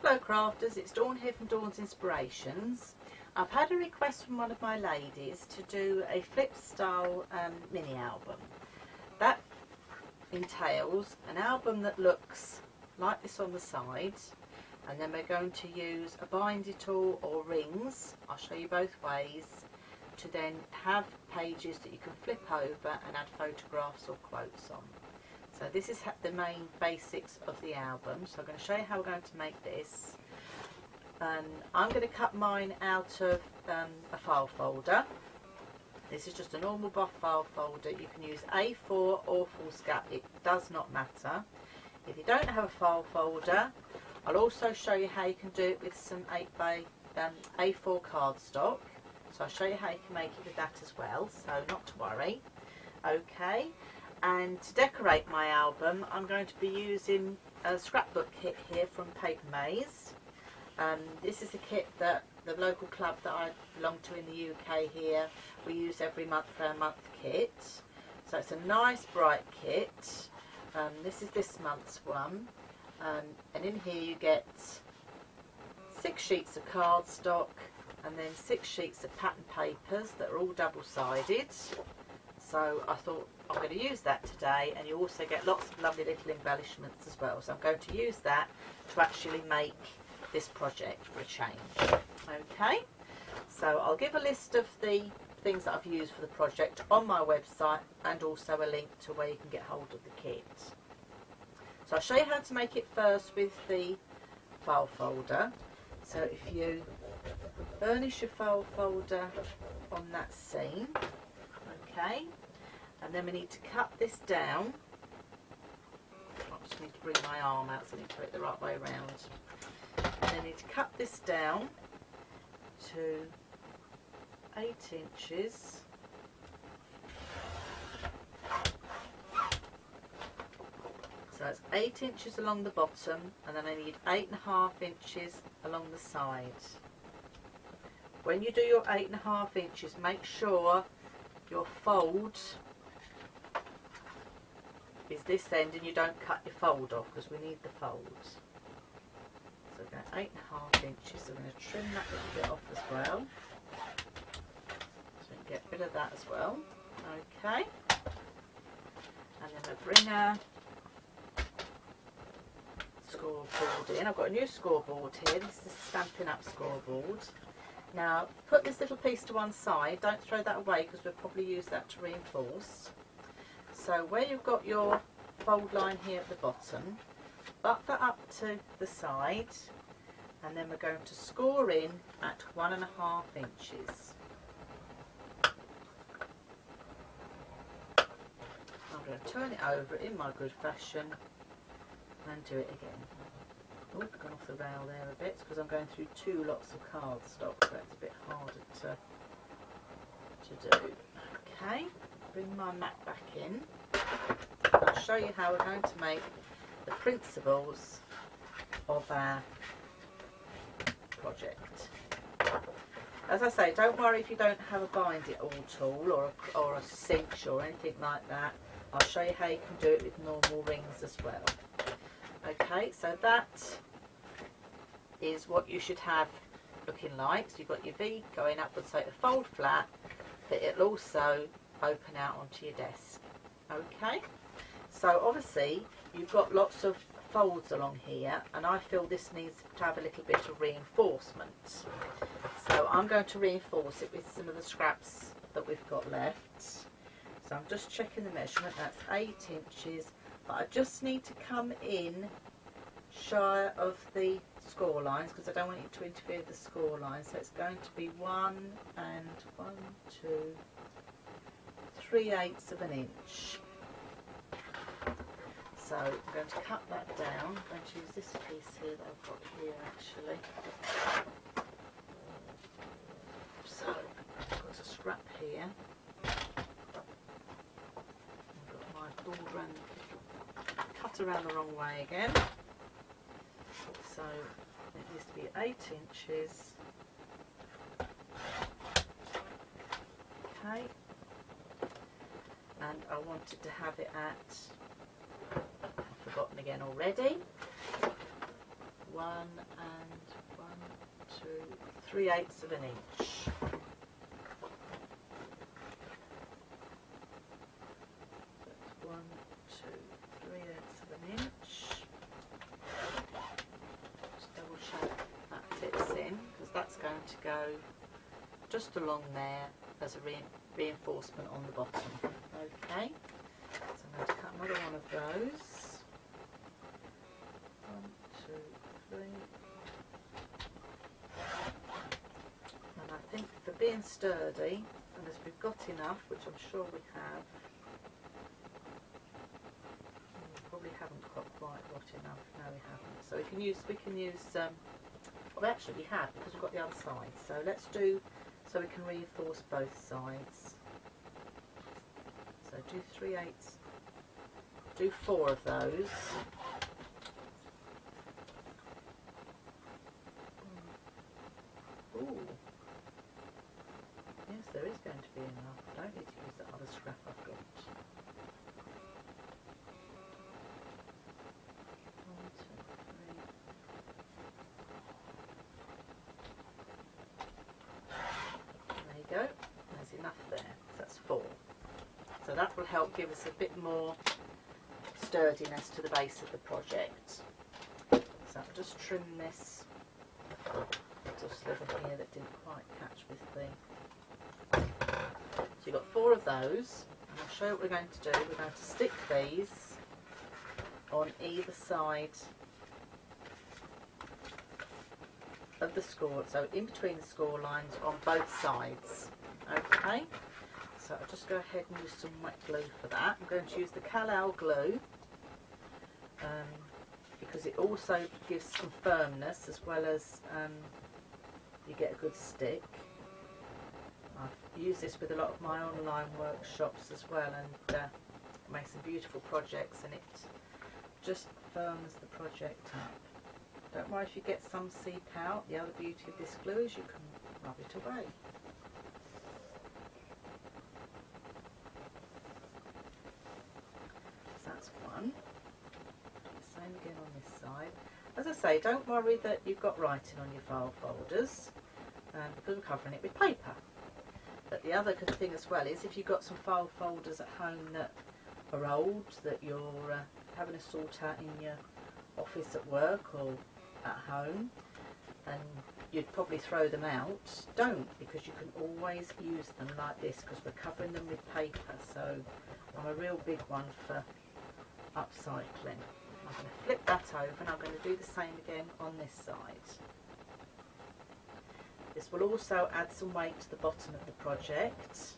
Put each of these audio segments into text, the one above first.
Hello crafters, it's Dawn here from Dawn's Inspirations. I've had a request from one of my ladies to do a flip style mini album. That entails an album that looks like this on the side, and then we're going to use a binder tool or rings, I'll show you both ways, to then have pages that you can flip over and add photographs or quotes on. So this is the main basics of the album. So I'm going to show you how we're going to make this. And I'm going to cut mine out of a file folder. This is just a normal file folder. You can use A4 or foolscap, it does not matter. If you don't have a file folder, I'll also show you how you can do it with some A4 cardstock. So I'll show you how you can make it with that as well, so not to worry. Okay. And to decorate my album, I'm going to be using a scrapbook kit here from Paper Maze. This is a kit that the local club that I belong to in the UK here, we use every month for our month kit. So it's a nice bright kit. This is this month's one. And in here you get 6 sheets of cardstock and then 6 sheets of pattern papers that are all double-sided. So I thought I'm going to use that today, and you also get lots of lovely little embellishments as well. So I'm going to use that to actually make this project for a change. Okay, so I'll give a list of the things that I've used for the project on my website, and also a link to where you can get hold of the kit. So I'll show you how to make it first with the file folder. So if you burnish your file folder on that seam, okay, and then we need to cut this down. I just need to bring my arm out so I need to put it the right way around. And then need to cut this down to 8 inches. So it's 8 inches along the bottom, and then I need 8.5 inches along the side. When you do your 8.5 inches, make sure your fold is this end and you don't cut your fold off, because we need the fold. So we're going 8.5 inches, so we're going to trim that little bit off as well, so we can get rid of that as well. Okay, and then we'll bring our scoreboard in. I've got a new scoreboard here. This is a Stampin' Up scoreboard. Now put this little piece to one side, don't throw that away because we'll probably use that to reinforce. So where you've got your fold line here at the bottom, butt that up to the side, and then we're going to score in at 1.5 inches. I'm going to turn it over in my good fashion and do it again. Oh, gone off the rail there a bit because I'm going through 2 lots of cardstock, so it's a bit harder to do. Okay, bring my mat back in. I'll show you how we're going to make the principles of our project. As I say, don't worry if you don't have a bind it all tool or a cinch or anything like that. I'll show you how you can do it with normal rings as well. Okay, so that is what you should have looking like. So you've got your V going upwards, so it'll fold flat, but it'll also open out onto your desk. Okay, so obviously you've got lots of folds along here, and I feel this needs to have a little bit of reinforcement. So I'm going to reinforce it with some of the scraps that we've got left. So I'm just checking the measurement, that's 8 inches. But I just need to come in shy of the score lines because I don't want it to interfere with the score lines. So it's going to be 1 and 1, 2, 3/8 of an inch. So I'm going to cut that down. I'm going to use this piece here that I've got here actually. So I've got a scrap here. I've got my ball run. Cut around the wrong way again. So it needs to be 8 inches. Okay. And I wanted to have it at, I've forgotten again already, 1.5 1 and 1, 2, 3/8 of an inch. That's 1, 2, 3/8 of an inch. Just double check that fits in, because that's going to go just along there as a reinforcement on the bottom. Okay, so I'm going to cut another one of those. 1, 2, 3. And I think for being sturdy, and as we've got enough, which I'm sure we have, we probably haven't got quite got enough. No, we haven't. So we can use well, actually we have, because we've got the other side. So let's do, so we can reinforce both sides. So do 3/8, do 4 of those. Ooh. Yes, there is going to be enough. I don't need to use that other scrap I've got. 1, 2, 3. There you go. There's enough there. So that's 4. So that will help give us a bit more sturdiness to the base of the project. So I'll just trim this little sliver here that didn't quite catch with the... So you've got 4 of those, and I'll show you what we're going to do. We're going to stick these on either side of the score, so in between the score lines on both sides. Okay, so I'll just go ahead and use some wet glue for that. I'm going to use the Cal glue because it also gives some firmness, as well as you get a good stick. I've used this with a lot of my online workshops as well, and make some beautiful projects, and it just firms the project up. Don't worry if you get some seep out. The other beauty of this glue is you can rub it away. So that's one. Same again on this side. As I say, don't worry that you've got writing on your file folders, because we're covering it with paper. But the other good thing as well is, if you've got some file folders at home that are old, that you're having to sort out in your office at work or at home, and you'd probably throw them out, don't, because you can always use them like this, because we're covering them with paper. So I'm a real big one for upcycling. I'm going to flip that over, and I'm going to do the same again on this side. This will also add some weight to the bottom of the project,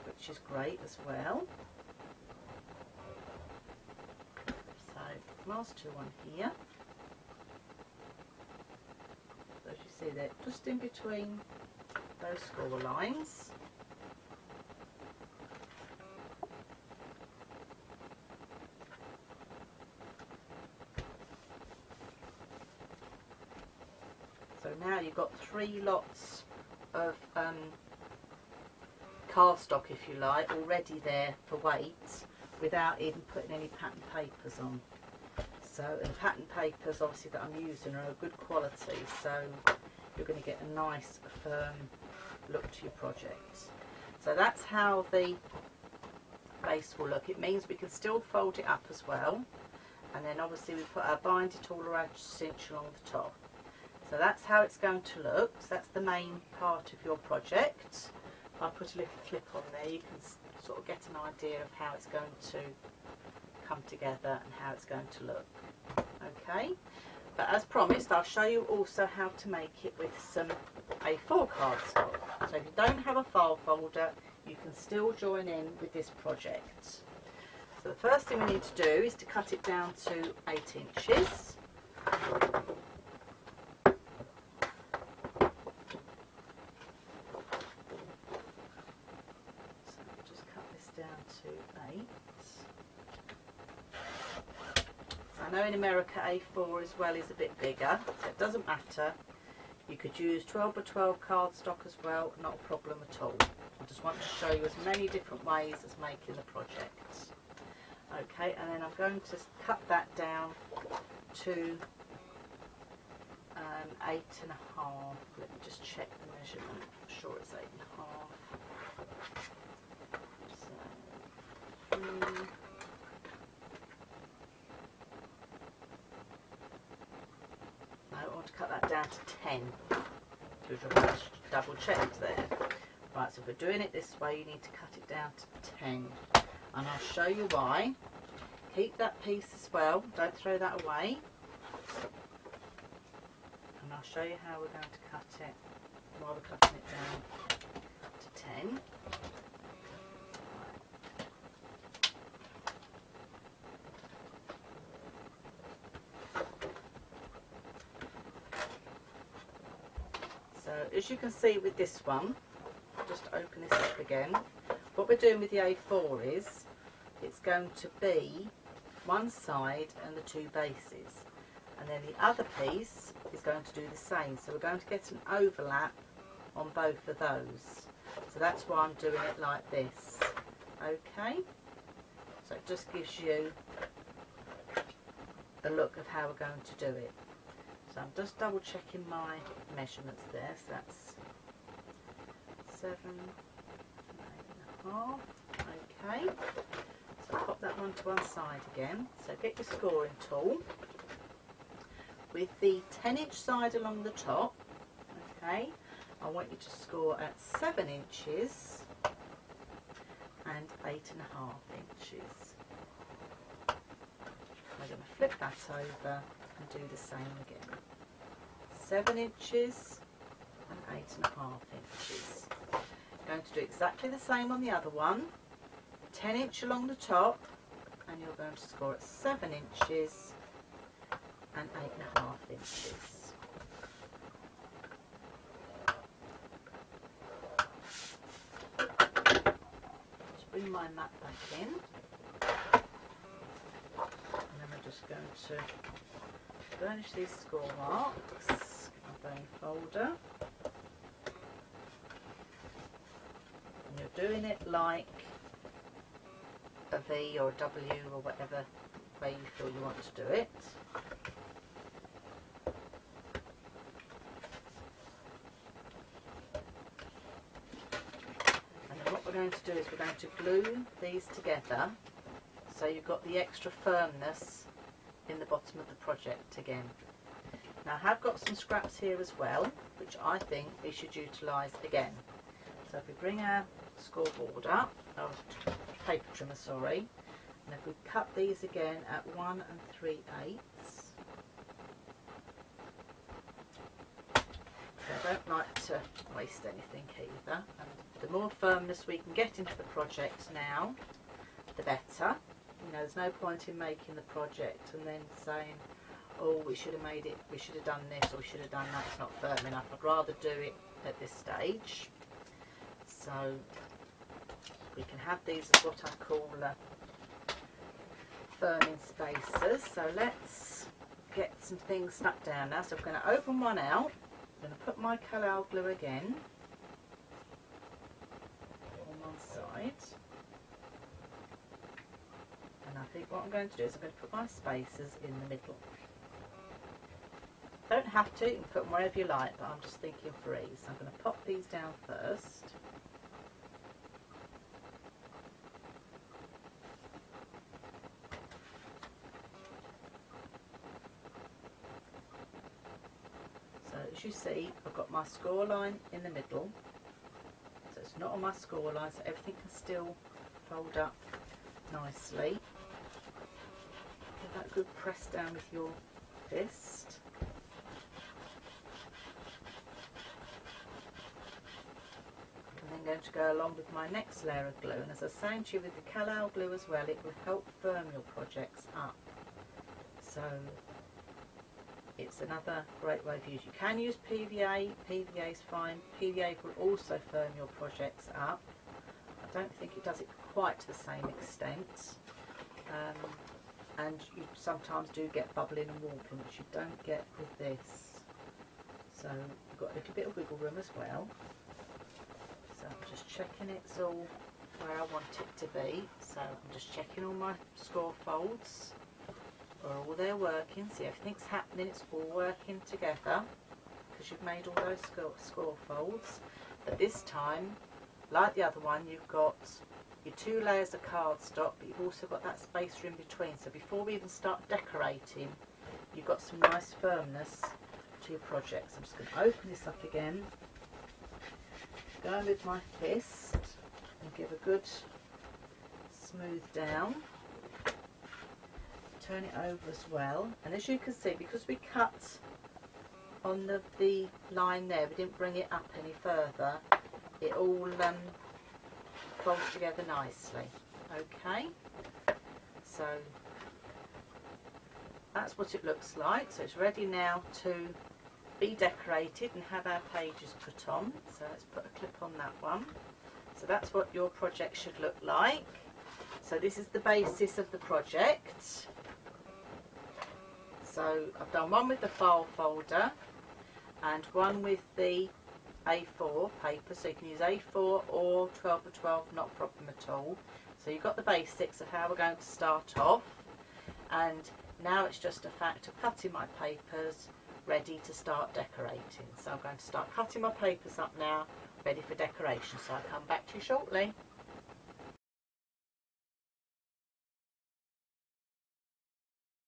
which is great as well. So last 2 on here. So as you see, they're just in between those score lines. So now you've got 3 lots of cardstock, if you like, already there for weight, without even putting any pattern papers on. So, and pattern papers obviously that I'm using are of good quality, so you're going to get a nice firm look to your project. So that's how the base will look. It means we can still fold it up as well, and then obviously we put our bind it all around cinch along the top. So that's how it's going to look. So that's the main part of your project. I'll put a little clip on there. You can sort of get an idea of how it's going to come together and how it's going to look. Okay, but as promised, I'll show you also how to make it with some A4 cardstock. So if you don't have a file folder, you can still join in with this project. So the first thing we need to do is to cut it down to 8 inches. I know in America A4 as well is a bit bigger, so it doesn't matter. You could use 12 by 12 cardstock as well, not a problem at all. I just want to show you as many different ways as making the project. Okay, and then I'm going to cut that down to 8.5. Let me just check the measurement. I'm sure it's 8.5. So, I want to cut that down to 10. Because double checked there. Right, so if we're doing it this way, you need to cut it down to 10. And I'll show you why. Keep that piece as well, don't throw that away. And I'll show you how we're going to cut it while we're cutting it down to 10. So as you can see with this one, I'll just open this up again. What we're doing with the A4 is it's going to be one side and the two bases, and then the other piece is going to do the same, so we're going to get an overlap on both of those. So that's why I'm doing it like this. Okay, so it just gives you a look of how we're going to do it. So I'm just double checking my measurements there. So that's 7.5. Okay, so pop that one to one side again. So get your scoring tool with the 10-inch side along the top. Okay, I want you to score at 7 inches and 8.5 inches. I'm going to flip that over and do the same again. 7 inches and 8.5 inches. Going to do exactly the same on the other one. 10 inch along the top, and you're going to score at 7 inches and 8.5 inches. Just bring my mat back in, and then we're just going to burnish these score marks. My bone folder. And you're doing it like a V or a W or whatever way you feel you want to do it. And then what we're going to do is we're going to glue these together so you've got the extra firmness in the bottom of the project again. Now I have got some scraps here as well, which I think we should utilise again. So if we bring our scoreboard up, or paper trimmer, sorry, and if we cut these again at 1 3/8. I don't like to waste anything either, and the more firmness we can get into the project now, the better. You know, there's no point in making the project and then saying, oh, we should have made it, we should have done this, or we should have done that, it's not firm enough. I'd rather do it at this stage. So we can have these as what I call firming spacers. So let's get some things stuck down now. So I'm going to open one out. I'm going to put my Collal glue again on one side. And I think what I'm going to do is I'm going to put my spacers in the middle. Don't have to, you can put them wherever you like, but I'm just thinking for ease. So I'm going to pop these down first. So as you see, I've got my score line in the middle. So it's not on my score line, so everything can still fold up nicely. Give that a good press down with your fist. I'm going to go along with my next layer of glue, and as I was saying to you with the Collal glue as well, it will help firm your projects up. So it's another great way of using. You can use PVA, PVA is fine. PVA will also firm your projects up. I don't think it does it quite to the same extent, and you sometimes do get bubbling and warping, which you don't get with this. So you've got a little bit of wiggle room as well. So I'm just checking it's all where I want it to be. So I'm just checking all my score folds are all there working. See, everything's happening, it's all working together. because you've made all those score folds. But this time, like the other one, you've got your 2 layers of cardstock, but you've also got that spacer in between. So before we even start decorating, you've got some nice firmness to your project. So I'm just going to open this up again, go in with my fist and give a good smooth down. Turn it over as well, and as you can see, because we cut on the line there, we didn't bring it up any further, it all folds together nicely. Okay, so that's what it looks like. So it's ready now to be decorated and have our pages put on. So let's put a clip on that one. So that's what your project should look like. So this is the basis of the project. So I've done one with the file folder and one with the A4 paper, so you can use A4 or 12x12, not a problem at all. So you've got the basics of how we're going to start off, and now it's just a fact of cutting my papers ready to start decorating. So I'm going to start cutting my papers up now, ready for decoration, so I'll come back to you shortly.